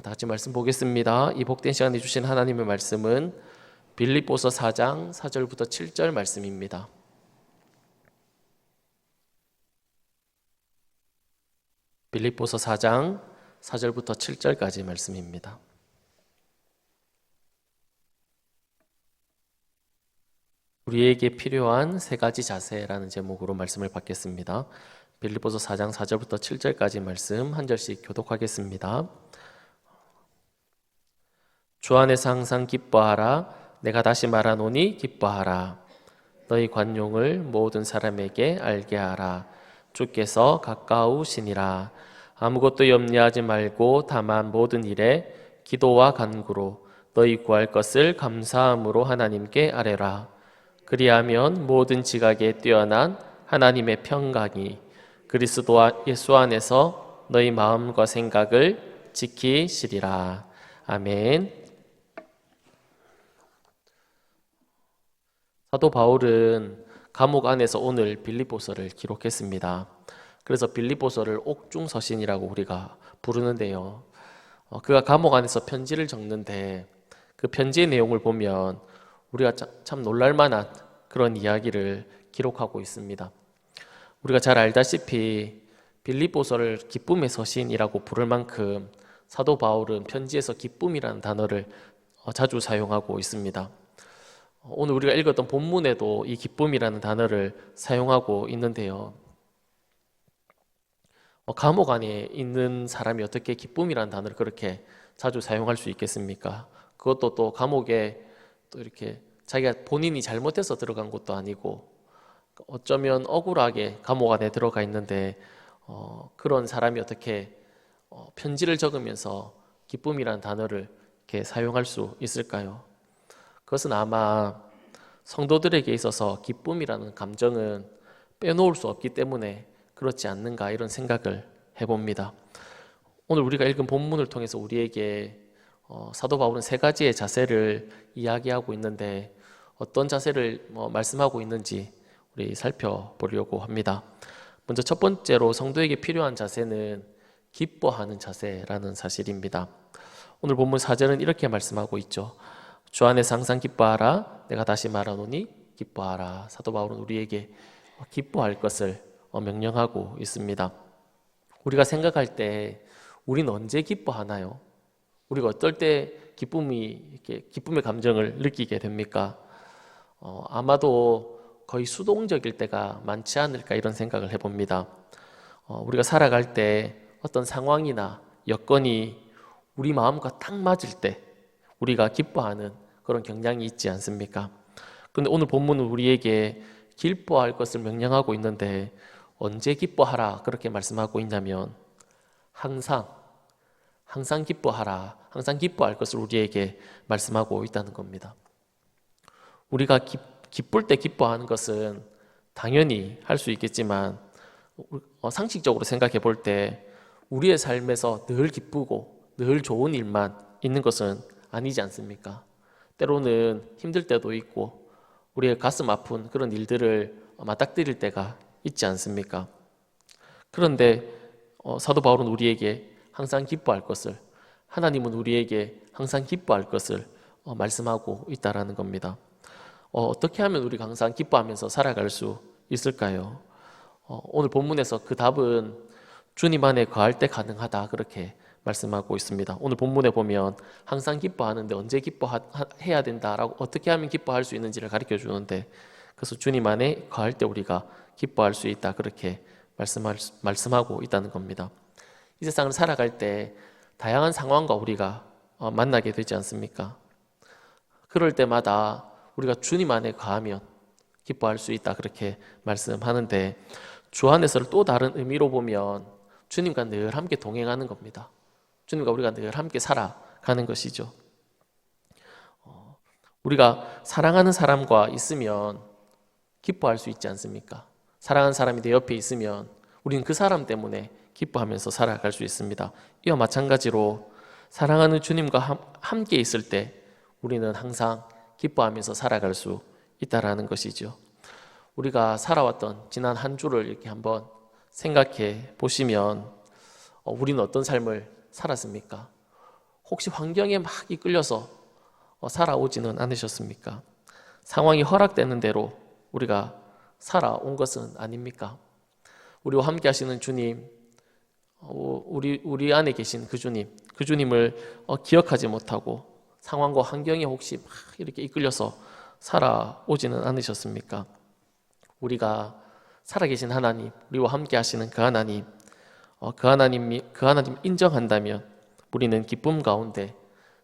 다 같이 말씀 보겠습니다. 이 복된 시간에 주신 하나님의 말씀은 빌립보서 4장 4절부터 7절 말씀입니다. 빌립보서 4장 4절부터 7절까지 말씀입니다. 우리에게 필요한 세 가지 자세라는 제목으로 말씀을 받겠습니다. 빌립보서 4장 4절부터 7절까지 말씀 한 절씩 교독하겠습니다. 주 안에서 항상 기뻐하라. 내가 다시 말하노니 기뻐하라. 너희 관용을 모든 사람에게 알게 하라. 주께서 가까우시니라. 아무것도 염려하지 말고 다만 모든 일에 기도와 간구로 너희 구할 것을 감사함으로 하나님께 아뢰라. 그리하면 모든 지각에 뛰어난 하나님의 평강이 그리스도 예수 안에서 너희 마음과 생각을 지키시리라. 아멘. 사도 바울은 감옥 안에서 오늘 빌립보서를 기록했습니다. 그래서 빌립보서를 옥중서신이라고 우리가 부르는데요. 그가 감옥 안에서 편지를 적는데 그 편지의 내용을 보면 우리가 참 놀랄만한 그런 이야기를 기록하고 있습니다. 우리가 잘 알다시피 빌립보서를 기쁨의 서신이라고 부를 만큼 사도 바울은 편지에서 기쁨이라는 단어를 자주 사용하고 있습니다. 오늘 우리가 읽었던 본문에도 이 기쁨이라는 단어를 사용하고 있는데요. 감옥 안에 있는 사람이 어떻게 기쁨이라는 단어를 그렇게 자주 사용할 수 있겠습니까? 그것도 또 감옥에 또 이렇게 자기가 본인이 잘못해서 들어간 것도 아니고 어쩌면 억울하게 감옥 안에 들어가 있는데 그런 사람이 어떻게 편지를 적으면서 기쁨이라는 단어를 이렇게 사용할 수 있을까요? 그것은 아마 성도들에게 있어서 기쁨이라는 감정은 빼놓을 수 없기 때문에 그렇지 않는가 이런 생각을 해봅니다. 오늘 우리가 읽은 본문을 통해서 우리에게 사도 바울은 세 가지의 자세를 이야기하고 있는데 어떤 자세를 말씀하고 있는지 우리 살펴보려고 합니다. 먼저 첫 번째로 성도에게 필요한 자세는 기뻐하는 자세라는 사실입니다. 오늘 본문 4절은 이렇게 말씀하고 있죠. 주 안에서 항상 기뻐하라. 내가 다시 말하노니 기뻐하라. 사도 바울은 우리에게 기뻐할 것을 명령하고 있습니다. 우리가 생각할 때 우리는 언제 기뻐하나요? 우리가 어떨 때 기쁨의 감정을 느끼게 됩니까? 아마도 거의 수동적일 때가 많지 않을까 이런 생각을 해봅니다. 우리가 살아갈 때 어떤 상황이나 여건이 우리 마음과 딱 맞을 때 우리가 기뻐하는 그런 경향이 있지 않습니까? 그런데 오늘 본문은 우리에게 기뻐할 것을 명령하고 있는데 언제 기뻐하라 그렇게 말씀하고 있냐면 항상 기뻐하라, 항상 기뻐할 것을 우리에게 말씀하고 있다는 겁니다. 우리가 기쁠 때 기뻐하는 것은 당연히 할 수 있겠지만 상식적으로 생각해 볼 때 우리의 삶에서 늘 기쁘고 늘 좋은 일만 있는 것은 아니지 않습니까? 때로는 힘들 때도 있고 우리의 가슴 아픈 그런 일들을 맞닥뜨릴 때가 있지 않습니까? 그런데 사도 바울은 우리에게 항상 기뻐할 것을, 하나님은 우리에게 항상 기뻐할 것을 말씀하고 있다라는 겁니다. 어떻게 하면 우리가 항상 기뻐하면서 살아갈 수 있을까요? 오늘 본문에서 그 답은 주님 안에 거할 때 가능하다 그렇게 말씀하고 있습니다. 오늘 본문에 보면 항상 기뻐하는데 언제 기뻐해야 된다라고 어떻게 하면 기뻐할 수 있는지를 가르쳐 주는데 그래서 주님 안에 거할 때 우리가 기뻐할 수 있다 그렇게 말씀하고 있다는 겁니다. 이 세상을 살아갈 때 다양한 상황과 우리가 만나게 되지 않습니까? 그럴 때마다 우리가 주님 안에 거하면 기뻐할 수 있다 그렇게 말씀하는데 주 안에서를 또 다른 의미로 보면 주님과 늘 함께 동행하는 겁니다. 주님과 우리가 늘 함께 살아가는 것이죠. 우리가 사랑하는 사람과 있으면 기뻐할 수 있지 않습니까? 사랑하는 사람이 내 옆에 있으면 우리는 그 사람 때문에 기뻐하면서 살아갈 수 있습니다. 이와 마찬가지로 사랑하는 주님과 함께 있을 때 우리는 항상 기뻐하면서 살아갈 수 있다라는 것이죠. 우리가 살아왔던 지난 한 주를 이렇게 한번 생각해 보시면 우리는 어떤 삶을 살았습니까? 혹시 환경에 막 이끌려서 살아오지는 않으셨습니까? 상황이 허락되는 대로 우리가 살아온 것은 아닙니까? 우리와 함께 하시는 주님, 우리 안에 계신 그 주님, 그 주님을 기억하지 못하고 상황과 환경에 혹시 막 이렇게 이끌려서 살아오지는 않으셨습니까? 우리가 살아계신 하나님, 우리와 함께 하시는 그 하나님, 그 하나님 인정한다면 우리는 기쁨 가운데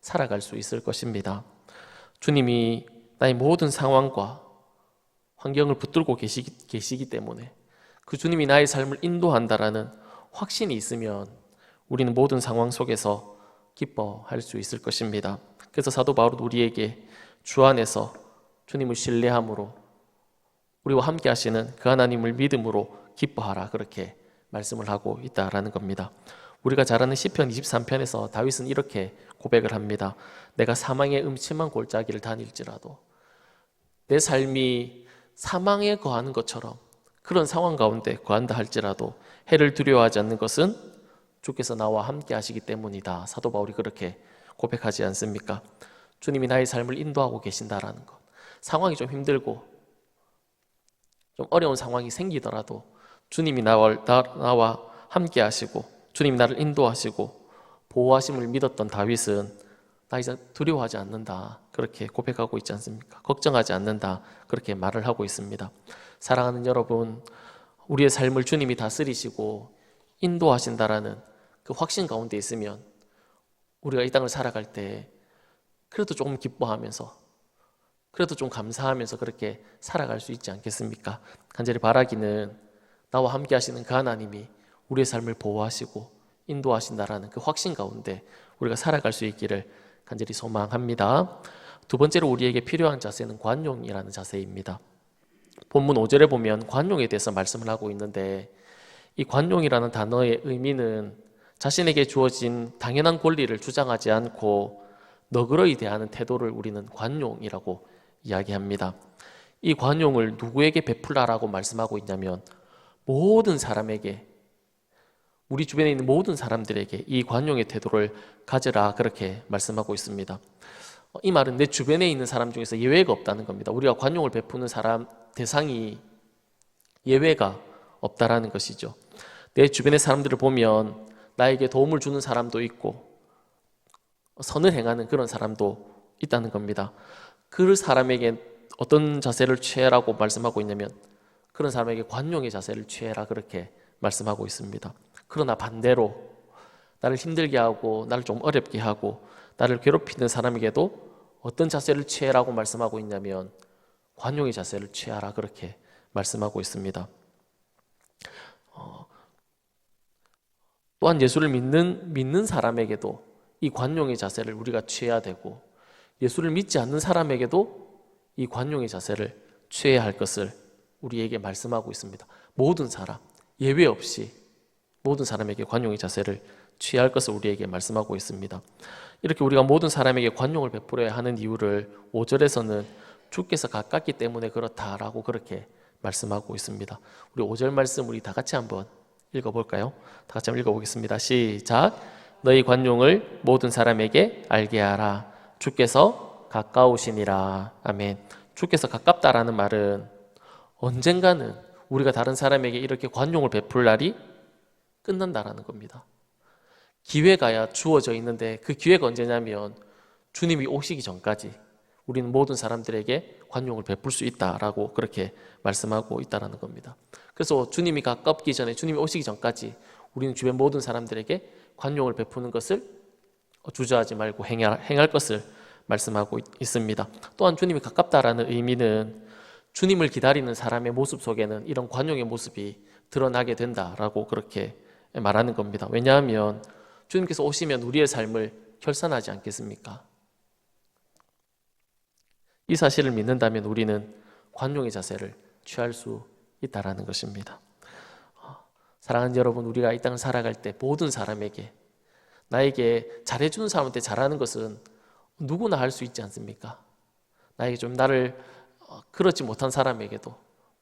살아갈 수 있을 것입니다. 주님이 나의 모든 상황과 환경을 붙들고 계시기 때문에 그 주님이 나의 삶을 인도한다라는 확신이 있으면 우리는 모든 상황 속에서 기뻐할 수 있을 것입니다. 그래서 사도 바울은 우리에게 주 안에서 주님을 신뢰함으로 우리와 함께 하시는 그 하나님을 믿음으로 기뻐하라, 그렇게 말씀을 하고 있다라는 겁니다. 우리가 잘 아는 시편 23편에서 다윗은 이렇게 고백을 합니다. 내가 사망의 음침한 골짜기를 다닐지라도, 내 삶이 사망에 거하는 것처럼 그런 상황 가운데 거한다 할지라도 해를 두려워하지 않는 것은 주께서 나와 함께 하시기 때문이다. 사도 바울이 그렇게 고백하지 않습니까? 주님이 나의 삶을 인도하고 계신다라는 것. 상황이 좀 힘들고 좀 어려운 상황이 생기더라도 주님이 나와 함께 하시고 주님이 나를 인도하시고 보호하심을 믿었던 다윗은 나 이제 두려워하지 않는다, 그렇게 고백하고 있지 않습니까? 걱정하지 않는다, 그렇게 말을 하고 있습니다. 사랑하는 여러분, 우리의 삶을 주님이 다스리시고 인도하신다라는 그 확신 가운데 있으면 우리가 이 땅을 살아갈 때 그래도 조금 기뻐하면서, 그래도 좀 감사하면서 그렇게 살아갈 수 있지 않겠습니까? 간절히 바라기는 나와 함께 하시는 그 하나님이 우리의 삶을 보호하시고 인도하신다라는 그 확신 가운데 우리가 살아갈 수 있기를 간절히 소망합니다. 두 번째로 우리에게 필요한 자세는 관용이라는 자세입니다. 본문 5절에 보면 관용에 대해서 말씀을 하고 있는데, 이 관용이라는 단어의 의미는 자신에게 주어진 당연한 권리를 주장하지 않고 너그러이 대하는 태도를 우리는 관용이라고 이야기합니다. 이 관용을 누구에게 베풀라라고 말씀하고 있냐면 모든 사람에게, 우리 주변에 있는 모든 사람들에게 이 관용의 태도를 가져라, 그렇게 말씀하고 있습니다. 이 말은 내 주변에 있는 사람 중에서 예외가 없다는 겁니다. 우리가 관용을 베푸는 사람 대상이 예외가 없다라는 것이죠. 내 주변의 사람들을 보면 나에게 도움을 주는 사람도 있고 선을 행하는 그런 사람도 있다는 겁니다. 그 사람에게 어떤 자세를 취해라고 말씀하고 있냐면 그런 사람에게 관용의 자세를 취해라, 그렇게 말씀하고 있습니다. 그러나 반대로 나를 힘들게 하고 나를 좀 어렵게 하고 나를 괴롭히는 사람에게도 어떤 자세를 취해라고 말씀하고 있냐면 관용의 자세를 취하라, 그렇게 말씀하고 있습니다. 또한 예수를 믿는 사람에게도 이 관용의 자세를 우리가 취해야 되고, 예수를 믿지 않는 사람에게도 이 관용의 자세를 취해야 할 것을 우리에게 말씀하고 있습니다. 모든 사람, 예외 없이 모든 사람에게 관용의 자세를 취할 것을 우리에게 말씀하고 있습니다. 이렇게 우리가 모든 사람에게 관용을 베풀어야 하는 이유를 5절에서는 주께서 가깝기 때문에 그렇다라고 그렇게 말씀하고 있습니다. 우리 5절 말씀 우리 다 같이 한번 읽어볼까요? 다 같이 한번 읽어보겠습니다. 시작. 너희 관용을 모든 사람에게 알게 하라. 주께서 가까우시니라. 아멘. 주께서 가깝다라는 말은 언젠가는 우리가 다른 사람에게 이렇게 관용을 베풀 날이 끝난다라는 겁니다. 기회가야 주어져 있는데 그 기회가 언제냐면 주님이 오시기 전까지 우리는 모든 사람들에게 관용을 베풀 수 있다라고 그렇게 말씀하고 있다라는 겁니다. 그래서 주님이 가깝기 전에, 주님이 오시기 전까지 우리는 주변 모든 사람들에게 관용을 베푸는 것을 주저하지 말고 행할 것을 말씀하고 있습니다. 또한 주님이 가깝다라는 의미는 주님을 기다리는 사람의 모습 속에는 이런 관용의 모습이 드러나게 된다라고 그렇게 말하는 겁니다. 왜냐하면 주님께서 오시면 우리의 삶을 결산하지 않겠습니까? 이 사실을 믿는다면 우리는 관용의 자세를 취할 수 있다라는 것입니다. 사랑하는 여러분, 우리가 이 땅을 살아갈 때 모든 사람에게, 나에게 잘해주는 사람한테 잘하는 것은 누구나 할 수 있지 않습니까? 나에게 좀 나를 그렇지 못한 사람에게도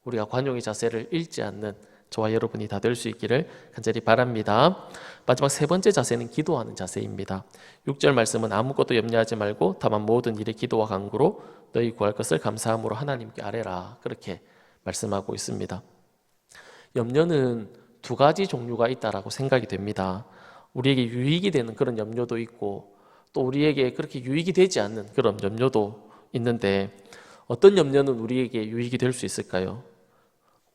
우리가 관용의 자세를 잃지 않는 저와 여러분이 다 될 수 있기를 간절히 바랍니다. 마지막 세 번째 자세는 기도하는 자세입니다. 6절 말씀은 아무것도 염려하지 말고 다만 모든 일에 기도와 간구로 너희 구할 것을 감사함으로 하나님께 아뢰라. 그렇게 말씀하고 있습니다. 염려는 두 가지 종류가 있다라고 생각이 됩니다. 우리에게 유익이 되는 그런 염려도 있고 또 우리에게 그렇게 유익이 되지 않는 그런 염려도 있는데 어떤 염려는 우리에게 유익이 될 수 있을까요?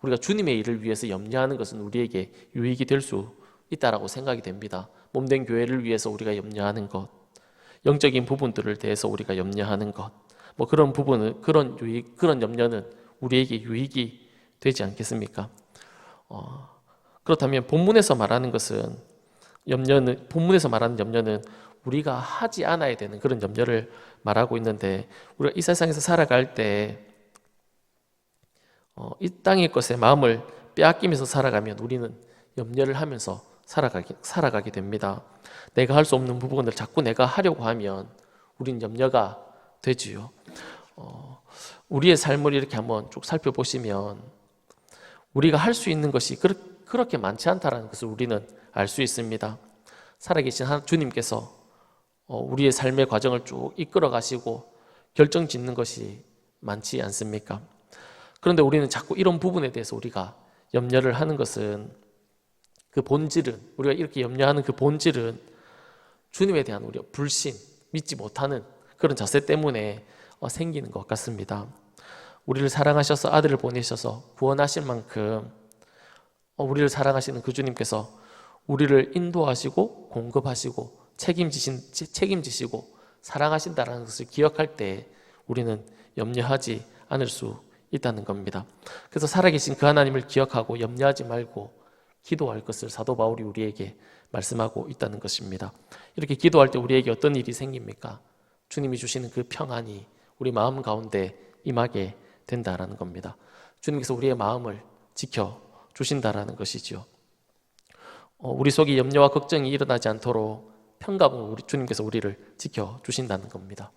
우리가 주님의 일을 위해서 염려하는 것은 우리에게 유익이 될 수 있다라고 생각이 됩니다. 몸된 교회를 위해서 우리가 염려하는 것, 영적인 부분들을 대해서 우리가 염려하는 것, 뭐 그런 부분은 그런 염려는 우리에게 유익이 되지 않겠습니까? 그렇다면 본문에서 말하는 염려는 우리가 하지 않아야 되는 그런 염려를 말하고 있는데 우리가 이 세상에서 살아갈 때 이 땅의 것에 마음을 빼앗기면서 살아가면 우리는 염려를 하면서 살아가게 됩니다. 내가 할 수 없는 부분을 자꾸 내가 하려고 하면 우리는 염려가 되지요. 우리의 삶을 이렇게 한번 쭉 살펴보시면 우리가 할 수 있는 것이 그렇게 많지 않다는 것을 우리는 알 수 있습니다. 살아계신 주님께서 우리의 삶의 과정을 쭉 이끌어 가시고 결정 짓는 것이 많지 않습니까? 그런데 우리는 자꾸 이런 부분에 대해서 우리가 염려를 하는 것은 우리가 이렇게 염려하는 그 본질은 주님에 대한 우리가 불신, 믿지 못하는 그런 자세 때문에 생기는 것 같습니다. 우리를 사랑하셔서 아들을 보내셔서 구원하실 만큼 우리를 사랑하시는 그 주님께서 우리를 인도하시고 공급하시고 책임지시고 사랑하신다는 것을 기억할 때 우리는 염려하지 않을 수 있다는 겁니다. 그래서 살아계신 그 하나님을 기억하고 염려하지 말고 기도할 것을 사도 바울이 우리에게 말씀하고 있다는 것입니다. 이렇게 기도할 때 우리에게 어떤 일이 생깁니까? 주님이 주시는 그 평안이 우리 마음 가운데 임하게 된다라는 겁니다. 주님께서 우리의 마음을 지켜 주신다라는 것이죠. 우리 속에 염려와 걱정이 일어나지 않도록 평강으로 주님께서 우리를 지켜 주신다는 겁니다.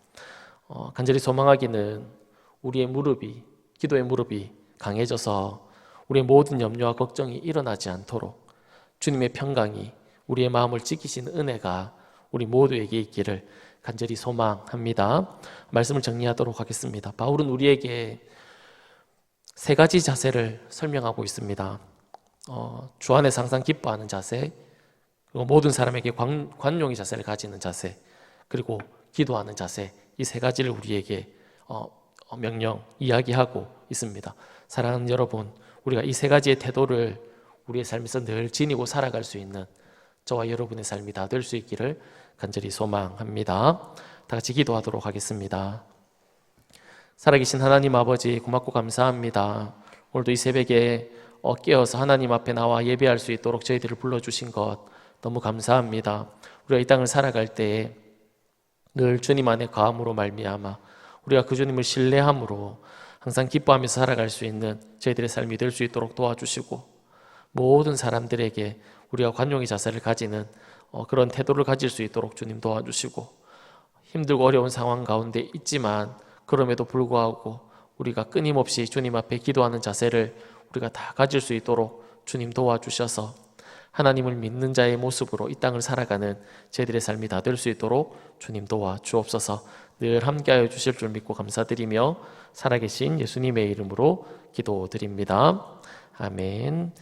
간절히 소망하기는 기도의 무릎이 강해져서 우리의 모든 염려와 걱정이 일어나지 않도록 주님의 평강이 우리의 마음을 지키시는 은혜가 우리 모두에게 있기를 간절히 소망합니다. 말씀을 정리하도록 하겠습니다. 바울은 우리에게 세 가지 자세를 설명하고 있습니다. 주 안에서 항상 기뻐하는 자세, 그리고 모든 사람에게 관용의 자세를 가지는 자세, 그리고 기도하는 자세, 이 세 가지를 우리에게 이야기하고 있습니다. 사랑하는 여러분, 우리가 이 세 가지의 태도를 우리의 삶에서 늘 지니고 살아갈 수 있는 저와 여러분의 삶이 다 될 수 있기를 간절히 소망합니다. 다 같이 기도하도록 하겠습니다. 살아계신 하나님 아버지, 고맙고 감사합니다. 오늘도 이 새벽에 깨어서 하나님 앞에 나와 예배할 수 있도록 저희들을 불러주신 것 너무 감사합니다. 우리가 이 땅을 살아갈 때에 늘 주님 안에 거함으로 말미암아 우리가 그 주님을 신뢰함으로 항상 기뻐하면서 살아갈 수 있는 저희들의 삶이 될 수 있도록 도와주시고 모든 사람들에게 우리가 관용의 자세를 가지는 그런 태도를 가질 수 있도록 주님 도와주시고 힘들고 어려운 상황 가운데 있지만 그럼에도 불구하고 우리가 끊임없이 주님 앞에 기도하는 자세를 우리가 다 가질 수 있도록 주님 도와주셔서 하나님을 믿는 자의 모습으로 이 땅을 살아가는 저희들의 삶이 다 될 수 있도록 주님 도와주옵소서. 늘 함께하여 주실 줄 믿고 감사드리며 살아계신 예수님의 이름으로 기도드립니다. 아멘.